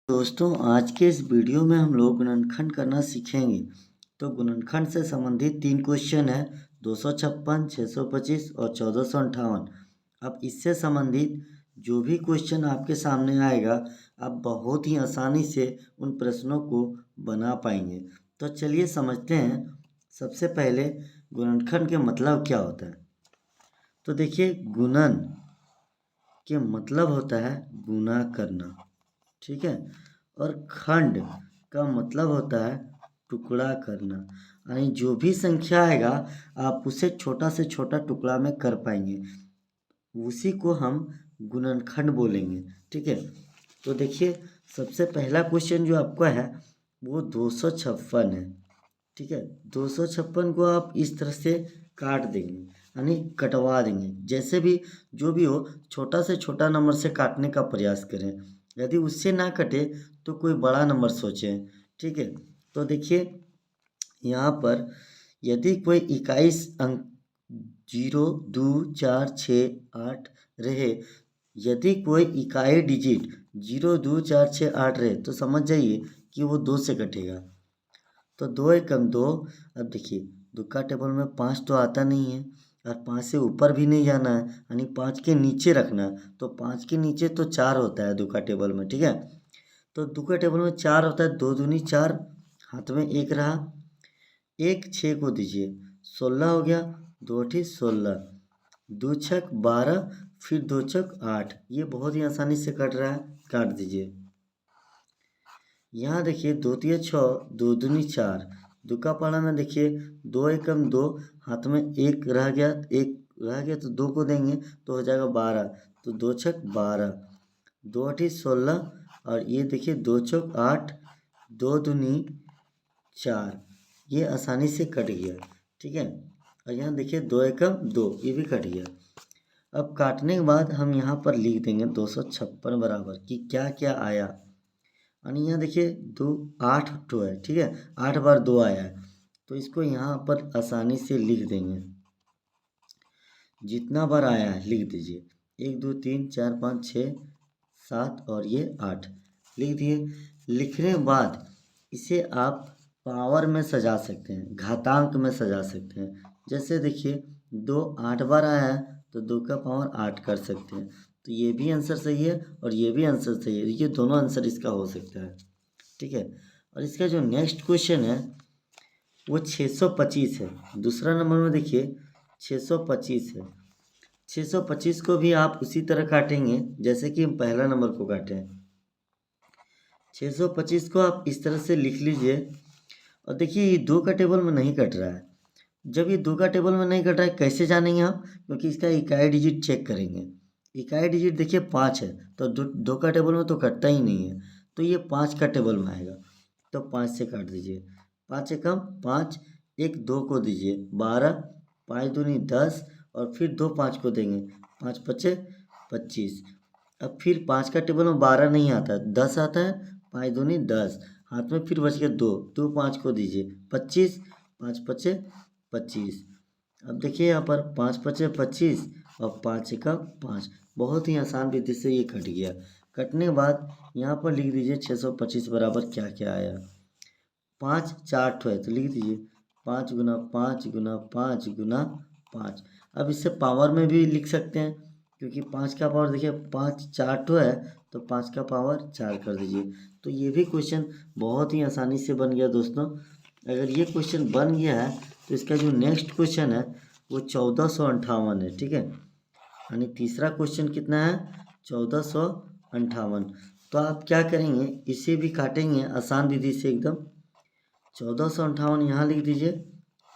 दोस्तों आज के इस वीडियो में हम लोग गुणनखंड करना सीखेंगे। तो गुणनखंड से संबंधित 3 क्वेश्चन है 256, 625 और 1458। अब इससे संबंधित जो भी क्वेश्चन आपके सामने आएगा आप बहुत ही आसानी से उन प्रश्नों को बना पाएंगे। तो चलिए समझते हैं। सबसे पहले गुणनखंड के मतलब क्या होता है। तो देखिए गुणन के मतलब होता है गुणा करना, ठीक है। और खंड का मतलब होता है टुकड़ा करना, यानी जो भी संख्या आएगा आप उसे छोटा से छोटा टुकड़ा में कर पाएंगे, उसी को हम गुणनखंड बोलेंगे, ठीक है। तो देखिए सबसे पहला क्वेश्चन जो आपका है वो 256 है, ठीक है। 256 को आप इस तरह से काट देंगे, यानी कटवा देंगे। जैसे भी जो भी हो छोटा से छोटा नंबर से काटने का प्रयास करें। यदि उससे ना कटे तो कोई बड़ा नंबर सोचें, ठीक है। तो देखिए यहाँ पर यदि कोई 21 अंक 0, 2, 4, 6, 8 रहे, यदि कोई इकाई डिजिट 0, 2, 4, 6, 8 रहे तो समझ जाइए कि वो 2 से कटेगा। तो 2 एकम 2। अब देखिए दुक्का टेबल में 5 तो आता नहीं है और 5 से ऊपर भी नहीं जाना है, यानी 5 के नीचे रखना है। तो 5 के नीचे तो 4 होता है दुक्का टेबल में, ठीक है। तो दुक्का टेबल में 4 होता है, 2 दूनी 4, हाथ में 1 रहा, 1 6 को दीजिए 16 हो गया, 2 अठी 16, 2 छक 12, फिर 2 छक 8। ये बहुत ही आसानी से कट रहा है, काट दीजिए। यहाँ देखिए 2 तिया 6, 2 दूनी 4, दुक्का पाला में देखिए 2 एकम 2, हाथ में 1 रह गया, 1 रह गया तो 2 को देंगे तो हो जाएगा 12, तो 2 छक 12, 2 अठी 16, और ये देखिए 2 चौक 8, 2 दूनी 4, ये आसानी से कट गया, ठीक है। और यहाँ देखिए 2 एकम 2, ये भी कट गया। अब काटने के बाद हम यहाँ पर लिख देंगे 256 बराबर कि क्या क्या आया। और यहाँ देखिए 2 8 तो है, ठीक है, 8 बार 2 आया है, तो इसको यहाँ पर आसानी से लिख देंगे। जितना बार आया है लिख दीजिए, 1 2 3 4 5 6 7 और ये 8 लिख दिए। लिखने के बाद इसे आप पावर में सजा सकते हैं, घातांक में सजा सकते हैं। जैसे देखिए 2 8 बार आया है तो 2 का पावर 8 कर सकते हैं। तो ये भी आंसर सही है और ये भी आंसर सही है, ये दोनों आंसर इसका हो सकता है, ठीक है। और इसका जो नेक्स्ट क्वेश्चन है वो 625 है। दूसरा नंबर में देखिए 625 है। 625 को भी आप उसी तरह काटेंगे जैसे कि हम पहला नंबर को काटे हैं। 625 को आप इस तरह से लिख लीजिए। और देखिए ये 2 का टेबल में नहीं कट रहा है। जब ये 2 का टेबल में नहीं कट रहा है कैसे जानेंगे हम, क्योंकि इसका इकाई डिजिट चेक करेंगे। इकाई डिजिट देखिए 5 है, तो 2 का टेबल में तो कटता ही नहीं है, तो ये 5 का टेबल में आएगा। तो 5 से काट दीजिए, 5 एकम 5, 1 2 को दीजिए 12, 5 दूनी 10, और फिर 2 5 को देंगे, 5 पचे 25। अब फिर 5 का टेबल में 12 नहीं आता है, 10 आता है, 5 दूनी 10, हाथ में फिर बच गया 2, 2 5 को दीजिए 25, 5 पचे 25। अब देखिए यहाँ पर 5 पचे 25 और 5 का 5, बहुत ही आसान विधि से ये कट गया। कटने के बाद यहाँ पर लिख दीजिए 625 बराबर क्या क्या आया। 5 4 ठो है तो लिख दीजिए 5 गुना 5 गुना 5 गुना 5। अब इससे पावर में भी लिख सकते हैं, क्योंकि 5 का पावर देखिए 5 4 ठो है, तो 5 का पावर 4 कर दीजिए। तो ये भी क्वेश्चन बहुत ही आसानी से बन गया दोस्तों। अगर ये क्वेश्चन बन गया है तो इसका जो नेक्स्ट क्वेश्चन है वो 1458 है, ठीक है। यानी तीसरा क्वेश्चन कितना है 1458। तो आप क्या करेंगे, इसे भी काटेंगे आसान विधि से एकदम। 1458 यहाँ लिख दीजिए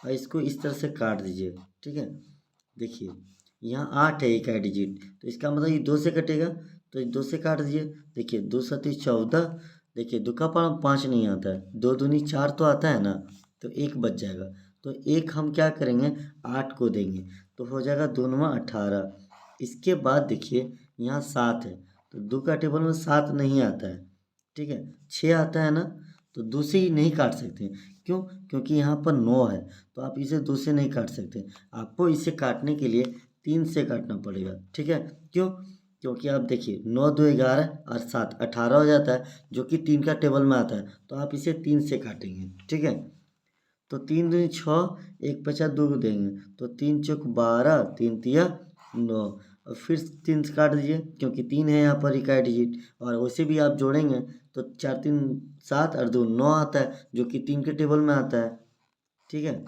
और इसको इस तरह से काट दीजिए, ठीक है। देखिए यहाँ 8 है इकाई डिजिट, तो इसका मतलब ये 2 से कटेगा, तो ये 2 से काट दीजिए। देखिए 2 सती 14, देखिए 2 का पावर 5 नहीं आता है, 2 दूनी 4 तो आता है ना, तो 1 बच जाएगा। तो 1 हम क्या करेंगे 8 को देंगे, तो हो जाएगा 2 9 18। इसके बाद देखिए यहाँ 7 है, तो 2 का टेबल में 7 नहीं आता है, ठीक है, 6 आता है ना, तो 2 से ही नहीं काट सकते। क्यों, क्योंकि यहाँ पर 9 है, तो आप इसे 2 से नहीं काट सकते। आपको इसे काटने के लिए 3 से काटना पड़ेगा, ठीक है। क्यों, क्योंकि आप देखिए 9 2 11 और 7 18 हो जाता है, जो कि 3 का टेबल में आता है, तो आप इसे 3 से काटेंगे। ठीक है, तो 3 दूनी 6, एक बचा 2 को देंगे, तो 3 चौक 12, 3 तिया 9, और फिर 3 से काट दीजिए क्योंकि 3 है यहाँ पर इकाई डिजिट, और वैसे भी आप जोड़ेंगे तो 4 3 7 और 2 9 आता है, जो कि 3 के टेबल में आता है। ठीक है,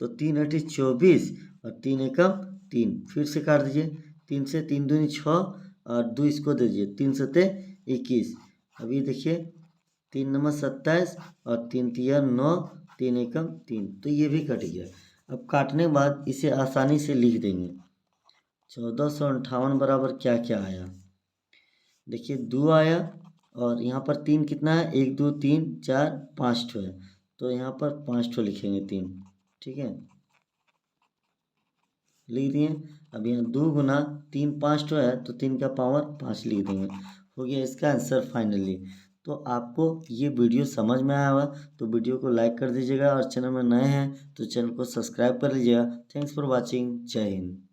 तो 3 8 24 और 3 एकम 3, फिर से काट दीजिए। 3 से 3 दूनी 6 और 2 इसको दे दीजिए, 3 सते 21। अभी देखिए 3 नंबर 27 और 3 तिया 9, 3 एकम 3, तो ये भी कट गया। अब काटने के बाद इसे आसानी से लिख देंगे। 1458 बराबर क्या क्या आया, देखिए 2 आया, और यहाँ पर 3 कितना है, 1 2 3 4 5 ठो है, तो यहाँ पर 5 ठो लिखेंगे 3। ठीक है, लिख दिए। अब यहाँ 2 गुना 3 5 ठो है, तो 3 का पावर 5 लिख देंगे। हो गया इसका आंसर फाइनली। तो आपको ये वीडियो समझ में आया होगा तो वीडियो को लाइक कर दीजिएगा, और चैनल में नए हैं तो चैनल को सब्सक्राइब कर लीजिएगा। Thanks for watching. जय हिंद।